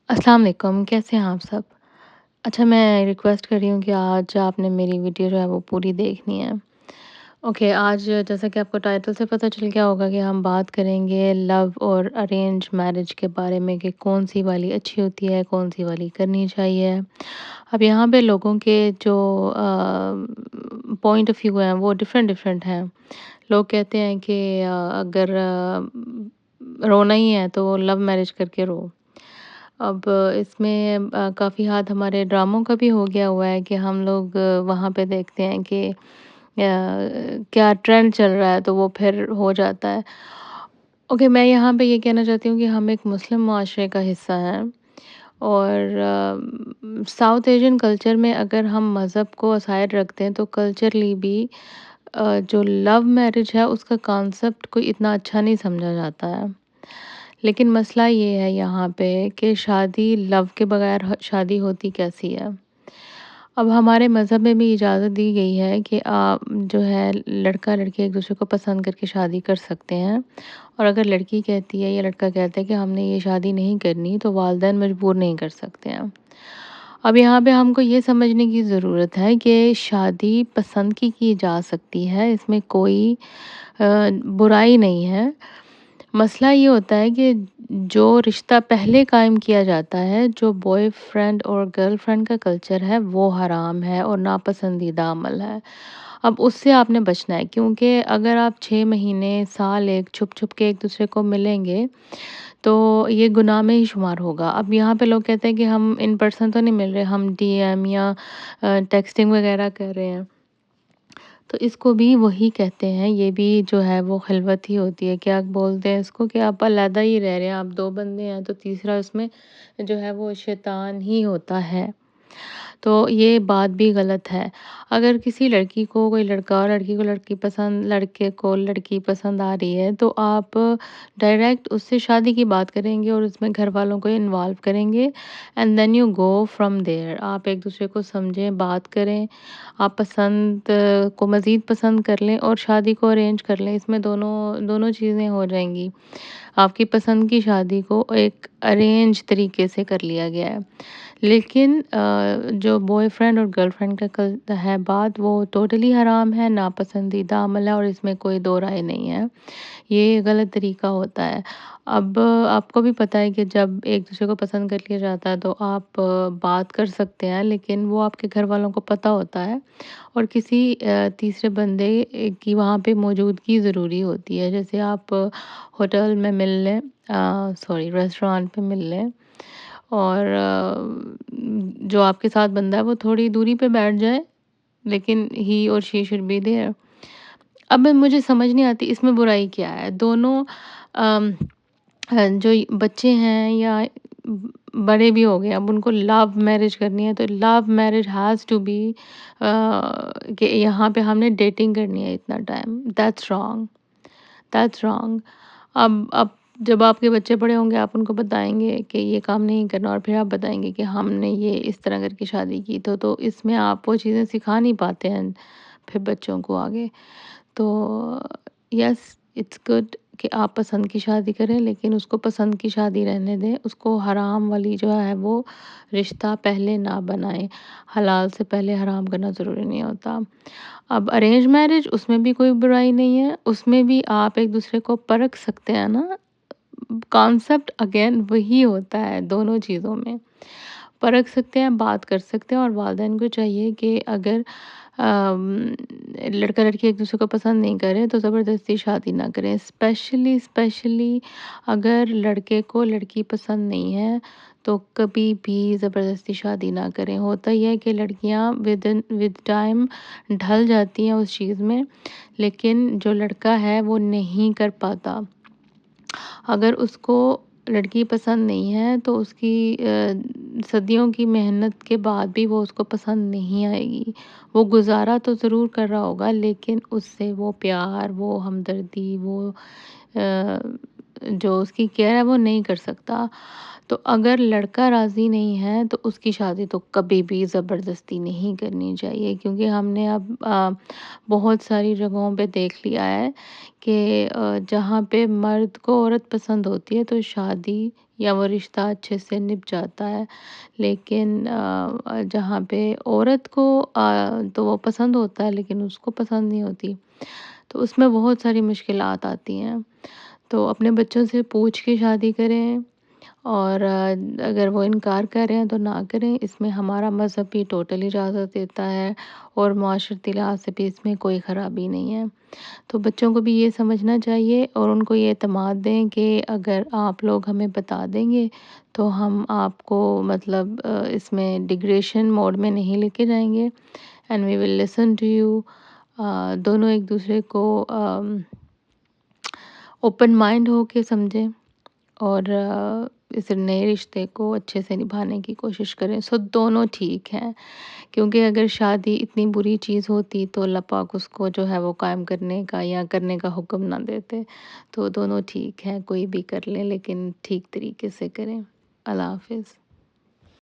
अस्सलाम वालेकुम, कैसे हैं आप सब? अच्छा, मैं रिक्वेस्ट कर रही हूँ कि आज आपने मेरी वीडियो जो है वो पूरी देखनी है। ओके, आज जैसा कि आपको टाइटल से पता चल गया होगा कि हम बात करेंगे लव और अरेंज मैरिज के बारे में कि कौन-सी वाली अच्छी होती है, कौन-सी वाली करनी चाहिए। अब यहाँ पे लोगों के जो पॉइंट ऑफ व्यू हैं वो डिफरेंट-डिफरेंट हैं। लोग कहते हैं कि अगर रोना ही है तो लव मैरिज करके रो। अब इसमें काफ़ी हाथ हमारे ड्रामों का भी हो गया हुआ है कि हम लोग वहाँ पे देखते हैं कि क्या ट्रेंड चल रहा है तो वो फिर हो जाता है। ओके, मैं यहाँ पे ये कहना चाहती हूँ कि हम एक मुस्लिम माशरे का हिस्सा हैं और साउथ एशियन कल्चर में अगर हम मज़हब को असाइड रखते हैं तो कल्चरली भी जो लव मैरिज है उसका कॉन्सेप्ट कोई इतना अच्छा नहीं समझा जाता है। लेकिन मसला ये है यहाँ पे कि शादी लव के बगैर शादी होती कैसी है। अब हमारे मज़हब में भी इजाज़त दी गई है कि आप जो है लड़का लड़की एक दूसरे को पसंद करके शादी कर सकते हैं और अगर लड़की कहती है या लड़का कहता है कि हमने ये शादी नहीं करनी तो वालिदैन मजबूर नहीं कर सकते हैं। अब यहाँ पे हमको ये समझने की ज़रूरत है कि शादी पसंद की जा सकती है, इसमें कोई बुराई नहीं है। मसला ये होता है कि जो रिश्ता पहले कायम किया जाता है, जो बॉयफ्रेंड और गर्लफ्रेंड का कल्चर है, वो हराम है और नापसंदीदा अमल है। अब उससे आपने बचना है क्योंकि अगर आप 6 महीने, साल एक छुप-छुप के एक-दूसरे को मिलेंगे, तो ये गुनाह में ही शुमार होगा। अब यहाँ पे लोग कहते हैं कि हम इन पर्सन तो नहीं मिल रहे, हम डीएम या टेक्स्टिंग वगैरह कर रहे हैं। तो इसको भी वही कहते हैं, ये भी जो है वो खिलवत ही होती है। क्या बोलते हैं इसको कि आप अलग ही रह रहे हैं, आप 2 बंदे हैं तो तीसरा उसमें जो है वो शैतान ही होता है। तो ये बात भी गलत है। अगर किसी लड़की को कोई लड़का और लड़की को लड़की पसंद लड़के को लड़की पसंद आ रही है तो आप डायरेक्ट उससे शादी की बात करेंगे और उसमें घर वालों को इन्वॉल्व करेंगे and then you go from there. आप एक दूसरे को समझें, बात करें, आप पसंद को मज़ीद पसंद कर लें और शादी को अरेंज कर लें। इसमें दोनों दोनों चीज़ें हो जाएँगी। आपकी पसंद की शादी को एक अरेंज तरीके से कर लिया गया है। लेकिन जो बॉयफ्रेंड और गर्लफ्रेंड का कल है बात, वो टोटली हराम है, नापसंदीदा अमल है और इसमें कोई दो राय नहीं है। ये गलत तरीका होता है। अब आपको भी पता है कि जब एक दूसरे को पसंद कर लिया जाता है तो आप बात कर सकते हैं, लेकिन वो आपके घर वालों को पता होता है और किसी तीसरे बंदे की वहाँ पे मौजूदगी ज़रूरी होती है। जैसे आप होटल में मिल लें, सॉरी, रेस्टोरेंट पे मिल लें और जो आपके साथ बंदा है वो थोड़ी दूरी पे बैठ जाए, लेकिन ही और शी शुड बी देयर। अब मुझे समझ नहीं आती इसमें बुराई क्या है? दोनों अम, जो बच्चे हैं या बड़े भी हो गए, अब उनको लव मैरिज करनी है तो love marriage has to be कि यहाँ पे हमने डेटिंग करनी है इतना time, that's wrong, that's wrong. अब जब आपके बच्चे बड़े होंगे आप उनको बताएँगे कि ये काम नहीं करना और फिर आप बताएँगे कि हमने ये इस तरह करके शादी की, तो इसमें आप वो चीज़ें सिखा नहीं पाते हैं फिर बच्चों को आगे। तो यस, इट्स गुड कि आप पसंद की शादी करें, लेकिन उसको पसंद की शादी रहने दें। उसको हराम वाली जो है वो रिश्ता पहले ना बनाएँ। हलाल से पहले हराम करना ज़रूरी नहीं होता। अब अरेंज मैरिज, उसमें भी कोई बुराई नहीं है, उसमें भी आप एक-दूसरे को परख सकते हैं ना। कॉन्सेप्ट अगेन वही होता है दोनों चीज़ों में। परख सकते हैं, बात कर सकते हैं और वालिदैन को चाहिए कि अगर लड़का-लड़की एक-दूसरे को पसंद नहीं करे तो ज़बरदस्ती शादी ना करें। स्पेशली अगर लड़के को लड़की पसंद नहीं है तो कभी भी ज़बरदस्ती शादी ना करें। होता ये है कि लड़कियां विद टाइम ढल जाती हैं उस चीज़ में, लेकिन जो लड़का है वो नहीं कर पाता। अगर उसको लड़की पसंद नहीं है तो उसकी सदियों की मेहनत के बाद भी वो उसको पसंद नहीं आएगी। वो गुज़ारा तो ज़रूर कर रहा होगा, लेकिन उससे वो प्यार, वो हमदर्दी, वो جو اس کی کیئر ہے وہ نہیں کر سکتا۔ تو اگر لڑکا راضی نہیں ہے تو اس کی شادی تو کبھی بھی زبردستی نہیں کرنی چاہیے، کیونکہ ہم نے اب بہت ساری جگہوں پہ دیکھ لیا ہے کہ جہاں پہ مرد کو عورت پسند ہوتی ہے تو شادی یا وہ رشتہ اچھے سے نبھ جاتا ہے، لیکن جہاں پہ عورت کو تو وہ پسند ہوتا ہے لیکن اس کو پسند نہیں ہوتی، تو اس میں بہت ساری مشکلات آتی ہیں۔ تو اپنے بچوں سے پوچھ کے شادی کریں، اور اگر وہ انکار کر رہے ہیں تو نہ کریں، اس میں ہمارا مذہب بھی ٹوٹل اجازت دیتا ہے، اور معاشرتی لحاظ سے بھی اس میں کوئی خرابی نہیں ہے۔ تو بچوں کو بھی یہ سمجھنا چاہیے اور ان کو یہ اعتماد دیں کہ اگر آپ لوگ ہمیں بتا دیں گے تو ہم آپ کو مطلب اس میں ڈگریشن موڈ میں نہیں لے کے جائیں گے، and we will listen to you. دونوں ایک دوسرے کو اوپن مائنڈ ہو کے سمجھیں، اور اس نئے رشتے کو اچھے سے نبھانے کی کوشش کریں، سو دونوں ٹھیک ہیں۔ کیونکہ اگر شادی اتنی بری چیز ہوتی تو اللہ پاک اس کو جو ہے وہ قائم کرنے کا یا کرنے کا حکم نہ دیتے۔ تو دونوں ٹھیک ہیں، کوئی بھی کر لیں لیکن ٹھیک طریقے سے کریں۔ اللہ حافظ۔